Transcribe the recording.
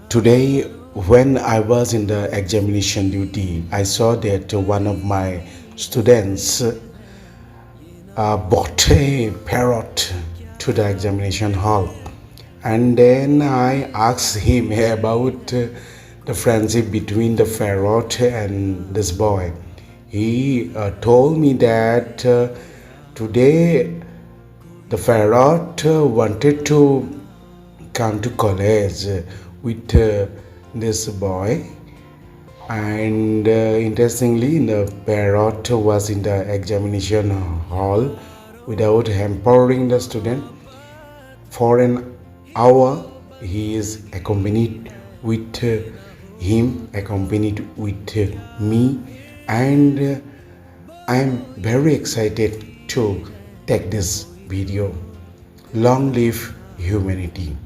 Today, when I was in the examination duty, I saw that one of my students brought a parrot to the examination hall. And then I asked him about the friendship between the parrot and this boy. He told me that today the parrot wanted to come to college with this boy, and interestingly the parrot was in the examination hall without hampering the student. For an hour he is accompanied with him, accompanied with me, and I am very excited to take this video. Long live humanity.